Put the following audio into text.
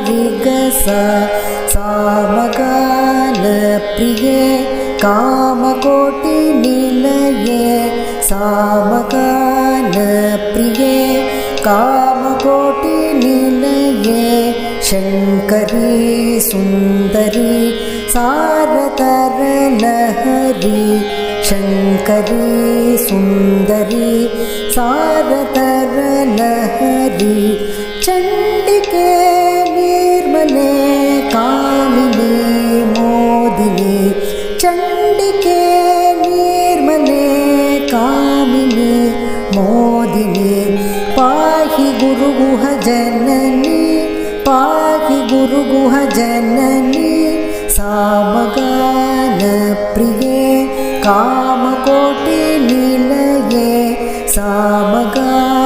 गसा सामगानप्रिये कामकोटिनिलये सामगानप्रिये कामकोटिनिलये शङ्करी सुन्दरी सारतरलहरी शङ्करी सुन्दरी सारतरलहरी चण्डिके निर्मले कामिनी मोदिनी चण्डिके निर्मले कामिनी मोदिनी पाहि गुरुगुह जननी पाहि गुरुगुह जननी सामगानप्रिये कामकोटिनिलये सामगानप्रिये